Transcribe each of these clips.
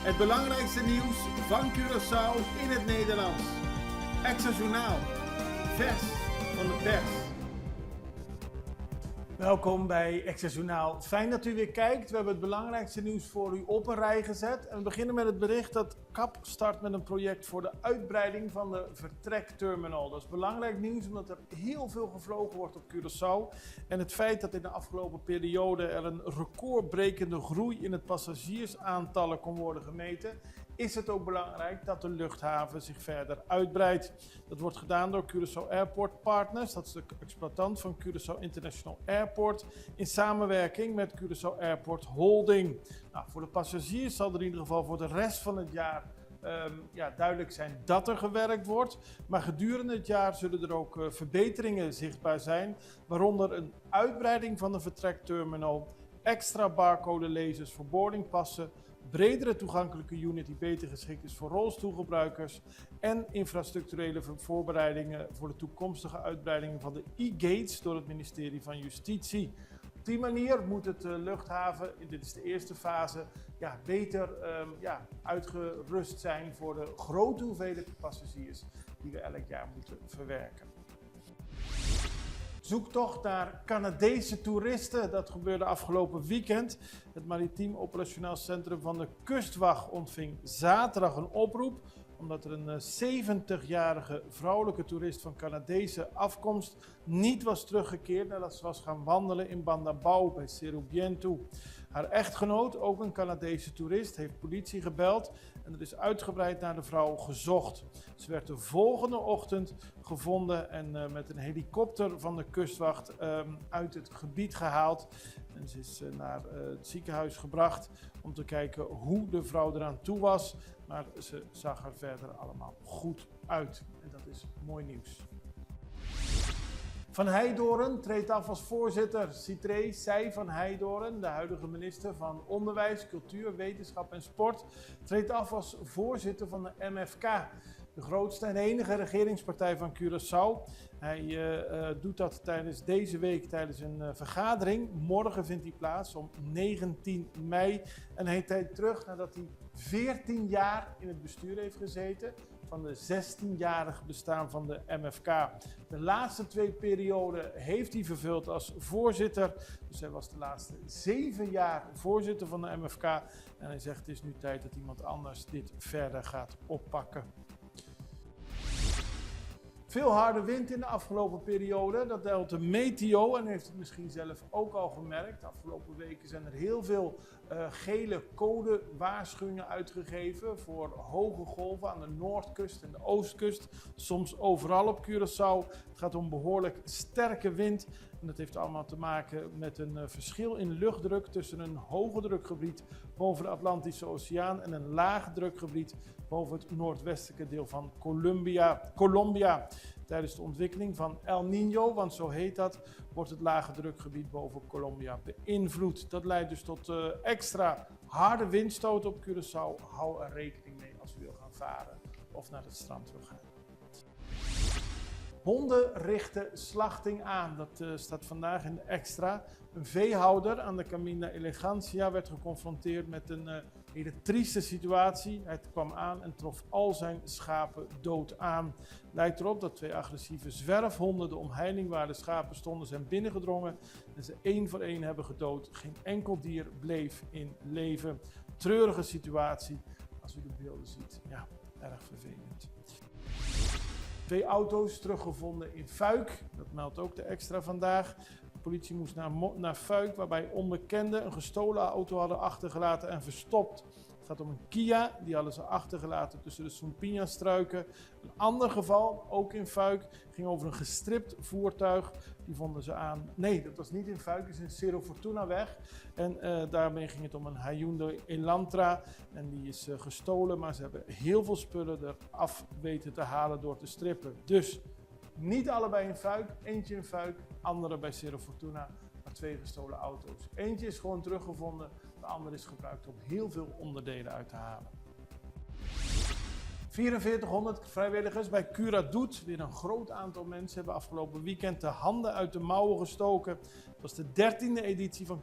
Het belangrijkste nieuws van Curaçao in het Nederlands. Extra Journaal. Vers van de pers. Welkom bij Extra Journaal. Fijn dat u weer kijkt. We hebben het belangrijkste nieuws voor u op een rij gezet. En we beginnen met het bericht dat KAP start met een project voor de uitbreiding van de vertrekterminal. Dat is belangrijk nieuws omdat er heel veel gevlogen wordt op Curaçao. En het feit dat in de afgelopen periode er een recordbrekende groei in het passagiersaantallen kon worden gemeten, is het ook belangrijk dat de luchthaven zich verder uitbreidt. Dat wordt gedaan door Curaçao Airport Partners, dat is de exploitant van Curaçao International Airport, in samenwerking met Curaçao Airport Holding. Nou, voor de passagiers zal er in ieder geval voor de rest van het jaar duidelijk zijn dat er gewerkt wordt. Maar gedurende het jaar zullen er ook verbeteringen zichtbaar zijn, waaronder een uitbreiding van de vertrekterminal, extra barcode-lezers voor boardingpassen, bredere toegankelijke unit die beter geschikt is voor rolstoelgebruikers en infrastructurele voorbereidingen voor de toekomstige uitbreidingen van de e-gates door het ministerie van Justitie. Op die manier moet het luchthaven, dit is de eerste fase, beter uitgerust zijn voor de grote hoeveelheid passagiers die we elk jaar moeten verwerken. Zoektocht naar Canadese toeristen, dat gebeurde afgelopen weekend. Het Maritiem Operationeel Centrum van de Kustwacht ontving zaterdag een oproep, omdat er een 70-jarige vrouwelijke toerist van Canadese afkomst niet was teruggekeerd nadat ze was gaan wandelen in Bandabao bij Cerro Biento. Haar echtgenoot, ook een Canadese toerist, heeft politie gebeld en er is uitgebreid naar de vrouw gezocht. Ze werd de volgende ochtend gevonden en met een helikopter van de kustwacht uit het gebied gehaald. En ze is naar het ziekenhuis gebracht om te kijken hoe de vrouw eraan toe was. Maar ze zag er verder allemaal goed uit. En dat is mooi nieuws. Van Heijdorren treedt af als voorzitter. Citré Sy van Heijdorren, de huidige minister van Onderwijs, Cultuur, Wetenschap en Sport, treedt af als voorzitter van de MFK. De grootste en enige regeringspartij van Curaçao. Hij doet dat tijdens deze week tijdens een vergadering. Morgen vindt die plaats om 19 mei. En hij treedt terug nadat hij 14 jaar in het bestuur heeft gezeten van de 16-jarig bestaan van de MFK. De laatste 2 perioden heeft hij vervuld als voorzitter. Dus hij was de laatste 7 jaar voorzitter van de MFK. En hij zegt het is nu tijd dat iemand anders dit verder gaat oppakken. Veel harde wind in de afgelopen periode, dat deelt de meteo en heeft het misschien zelf ook al gemerkt. De afgelopen weken zijn er heel veel gele code-waarschuwingen uitgegeven voor hoge golven aan de noordkust en de oostkust. Soms overal op Curaçao. Het gaat om behoorlijk sterke wind en dat heeft allemaal te maken met een verschil in luchtdruk tussen een hoge drukgebied boven de Atlantische Oceaan en een lage drukgebied boven het noordwestelijke deel van Colombia. Tijdens de ontwikkeling van El Niño, want zo heet dat, wordt het lage drukgebied boven Colombia beïnvloed. Dat leidt dus tot extra harde windstoten op Curaçao. Hou er rekening mee als u wil gaan varen of naar het strand wil gaan. Honden richten slachting aan. Dat staat vandaag in de Extra. Een veehouder aan de Camina Elegancia werd geconfronteerd met een hele trieste situatie. Hij kwam aan en trof al zijn schapen dood aan. Lijkt erop dat 2 agressieve zwerfhonden de omheining waar de schapen stonden zijn binnengedrongen en ze 1 voor 1 hebben gedood. Geen enkel dier bleef in leven. Treurige situatie als u de beelden ziet. Ja, erg vervelend. 2 auto's teruggevonden in Fuik, dat meldt ook de Extra vandaag. De politie moest naar Fuik, waarbij onbekenden een gestolen auto hadden achtergelaten en verstopt. Het gaat om een Kia, die hadden ze achtergelaten tussen de Sompinha-struiken. Een ander geval, ook in Fuik, ging over een gestript voertuig. Die vonden ze aan. Nee, dat was niet in Fuik, dat is in Cerro Fortunaweg. En daarmee ging het om een Hyundai Elantra. En die is gestolen, maar ze hebben heel veel spullen eraf weten te halen door te strippen. Dus niet allebei in Fuik, eentje in Fuik, andere bij Cerro Fortuna. Maar 2 gestolen auto's. Eentje is gewoon teruggevonden, de andere is gebruikt om heel veel onderdelen uit te halen. 4400 vrijwilligers bij Cura Doet. Weer een groot aantal mensen hebben afgelopen weekend de handen uit de mouwen gestoken. Het was de 13e editie van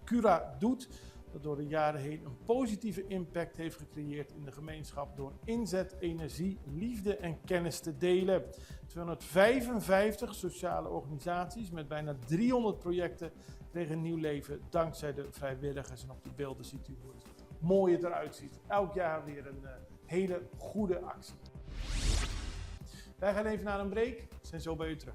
Cura Doet. dat door de jaren heen een positieve impact heeft gecreëerd in de gemeenschap door inzet, energie, liefde en kennis te delen. 255 sociale organisaties met bijna 300 projecten kregen nieuw leven dankzij de vrijwilligers. En op die beelden ziet u hoe mooi het eruit ziet. Elk jaar weer een hele goede actie. Wij gaan even naar een break. We zijn zo bij u terug.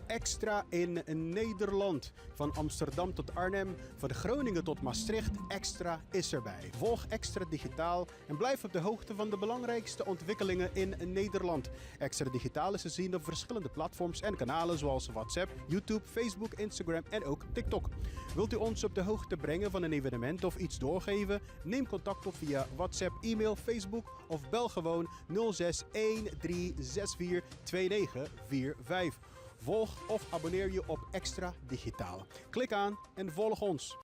Extra in Nederland. Van Amsterdam tot Arnhem, van Groningen tot Maastricht. Extra is erbij. Volg Extra Digitaal en blijf op de hoogte van de belangrijkste ontwikkelingen in Nederland. Extra Digitaal is te zien op verschillende platforms en kanalen zoals WhatsApp, YouTube, Facebook, Instagram en ook TikTok. Wilt u ons op de hoogte brengen van een evenement of iets doorgeven? Neem contact op via WhatsApp, e-mail, Facebook of bel gewoon 06 1364 2945. Volg of abonneer je op Extra Digitaal. Klik aan en volg ons.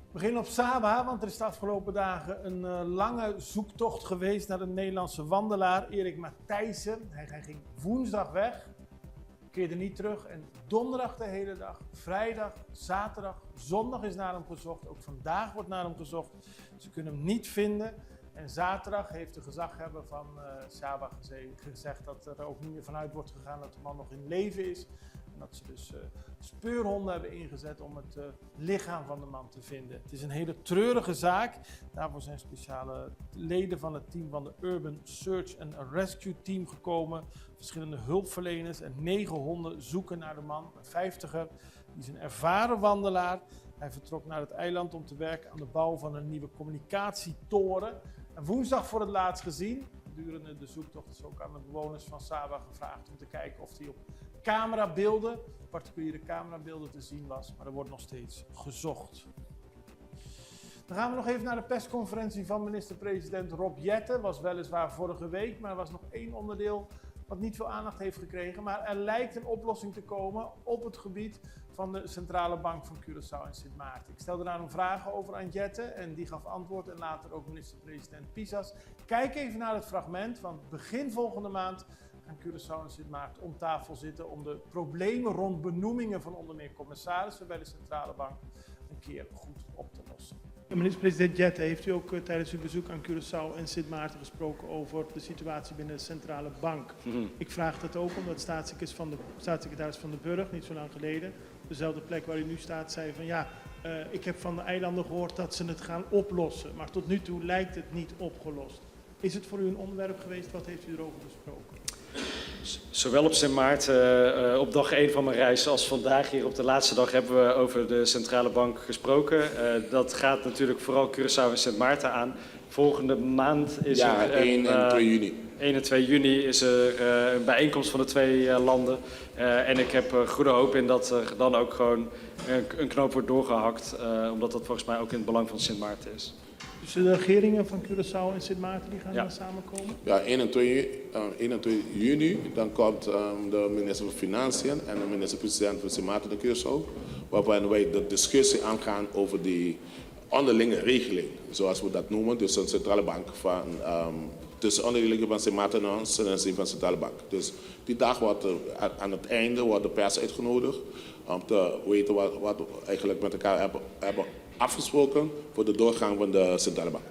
We beginnen op Saba, want er is de afgelopen dagen een lange zoektocht geweest naar de Nederlandse wandelaar Erik Matthijssen. Hij ging woensdag weg, keerde niet terug en donderdag de hele dag, vrijdag, zaterdag, zondag is naar hem gezocht. Ook vandaag wordt naar hem gezocht. Ze kunnen hem niet vinden. En zaterdag heeft de gezaghebber van Saba gezegd dat er ook niet meer vanuit wordt gegaan dat de man nog in leven is. En dat ze dus speurhonden hebben ingezet om het lichaam van de man te vinden. Het is een hele treurige zaak. Daarvoor zijn speciale leden van het team van de Urban Search and Rescue Team gekomen. Verschillende hulpverleners en 9 honden zoeken naar de man. Een 50er, die is een ervaren wandelaar. Hij vertrok naar het eiland om te werken aan de bouw van een nieuwe communicatietoren. En woensdag voor het laatst gezien. Gedurende de zoektocht is ook aan de bewoners van Saba gevraagd om te kijken of hij op camerabeelden, particuliere camerabeelden te zien was, maar er wordt nog steeds gezocht. Dan gaan we nog even naar de persconferentie van minister-president Rob Jetten. Was weliswaar vorige week, maar er was nog één onderdeel wat niet veel aandacht heeft gekregen. Maar er lijkt een oplossing te komen op het gebied van de Centrale Bank van Curaçao en Sint Maarten. Ik stelde daar een vraag over aan Jetten en die gaf antwoord en later ook minister-president Pisas. Kijk even naar het fragment, want begin volgende maand gaan Curaçao en Sint Maarten om tafel zitten om de problemen rond benoemingen van onder meer commissarissen bij de Centrale Bank een keer goed op te lossen. Minister-president Jetten, heeft u ook tijdens uw bezoek aan Curaçao en Sint Maarten gesproken over de situatie binnen de Centrale Bank? Ik vraag dat ook omdat staatssecretaris Van den Burg niet zo lang geleden, op dezelfde plek waar u nu staat, zei van ja, ik heb van de eilanden gehoord dat ze het gaan oplossen, maar tot nu toe lijkt het niet opgelost. Is het voor u een onderwerp geweest? Wat heeft u erover besproken? Zowel op Sint Maarten op dag 1 van mijn reis als vandaag hier op de laatste dag hebben we over de Centrale Bank gesproken. Dat gaat natuurlijk vooral Curaçao en Sint Maarten aan. Volgende maand is er 1 en 2 juni. 1 en 2 juni is er een bijeenkomst van de twee landen. En ik heb goede hoop in dat er dan ook gewoon een knoop wordt doorgehakt. Omdat dat volgens mij ook in het belang van Sint Maarten is. Dus de regeringen van Curaçao en Sint Maarten die gaan samenkomen? Ja, 1 en 2 juni, dan komt de minister van Financiën en de minister-president van Sint Maarten naar Curaçao. Waarbij wij de discussie aangaan over die onderlinge regeling, zoals we dat noemen. Dus een centrale bank van, tussen onderlinge van Sint Maarten en ons en van de centrale bank. Dus die dag wordt aan het einde wordt de pers uitgenodigd om te weten wat we eigenlijk met elkaar hebben afgesproken voor de doorgang van de centrale bank.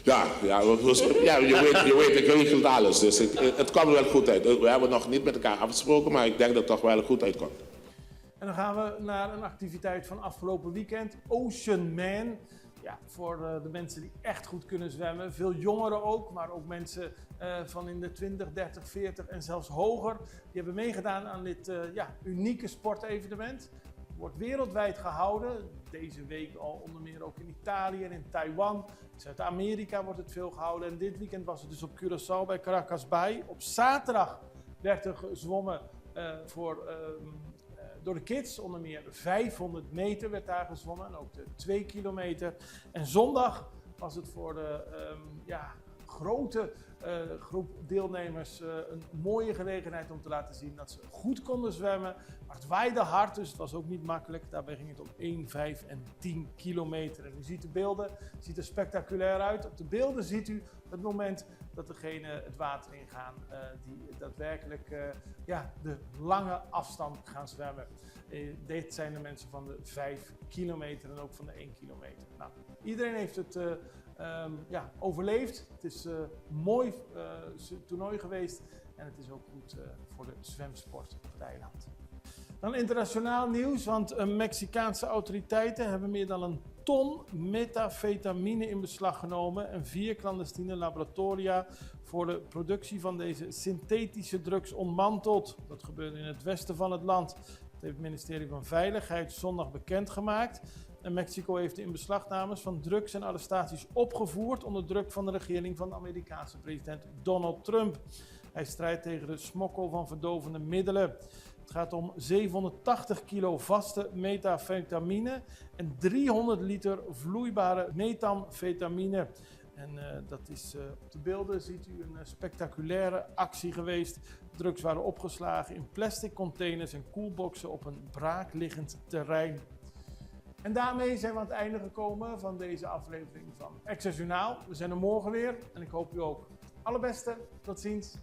Ja, je weet, ik regel alles, dus het komt wel goed uit. We hebben nog niet met elkaar afgesproken, maar ik denk dat het toch wel goed uitkomt. En dan gaan we naar een activiteit van afgelopen weekend, Ocean Man. Ja, voor de mensen die echt goed kunnen zwemmen. Veel jongeren ook, maar ook mensen van in de 20, 30, 40 en zelfs hoger. Die hebben meegedaan aan dit unieke sportevenement. Wordt wereldwijd gehouden. Deze week al onder meer ook in Italië en in Taiwan. In Zuid-Amerika wordt het veel gehouden. En dit weekend was het dus op Curaçao bij Caracas Bay. Op zaterdag werd er gezwommen door de kids. Onder meer 500 meter werd daar gezwommen. En ook de 2 kilometer. En zondag was het voor de grote groep deelnemers een mooie gelegenheid om te laten zien dat ze goed konden zwemmen. Maar het waaide hard, dus het was ook niet makkelijk. Daarbij ging het om 1, 5 en 10 kilometer. En u ziet de beelden, het ziet er spectaculair uit. Op de beelden ziet u het moment dat degenen het water ingaan die daadwerkelijk de lange afstand gaan zwemmen. Dit zijn de mensen van de 5 kilometer en ook van de 1 kilometer. Nou, iedereen heeft het overleefd. Het is een mooi toernooi geweest en het is ook goed voor de zwemsport op het eiland. Dan internationaal nieuws, want Mexicaanse autoriteiten hebben meer dan 1 ton metafetamine in beslag genomen en 4 clandestine laboratoria voor de productie van deze synthetische drugs ontmanteld. Dat gebeurde in het westen van het land. Dat heeft het ministerie van Veiligheid zondag bekendgemaakt. En Mexico heeft de inbeslagnames van drugs en arrestaties opgevoerd onder druk van de regering van de Amerikaanse president Donald Trump. Hij strijdt tegen de smokkel van verdovende middelen. Het gaat om 780 kilo vaste metafetamine en 300 liter vloeibare methamfetamine. En dat is op de beelden ziet u een spectaculaire actie geweest. Drugs waren opgeslagen in plastic containers en koelboxen op een braakliggend terrein. En daarmee zijn we aan het einde gekomen van deze aflevering van Extra Journaal. We zijn er morgen weer en ik hoop u ook. Allerbeste, tot ziens.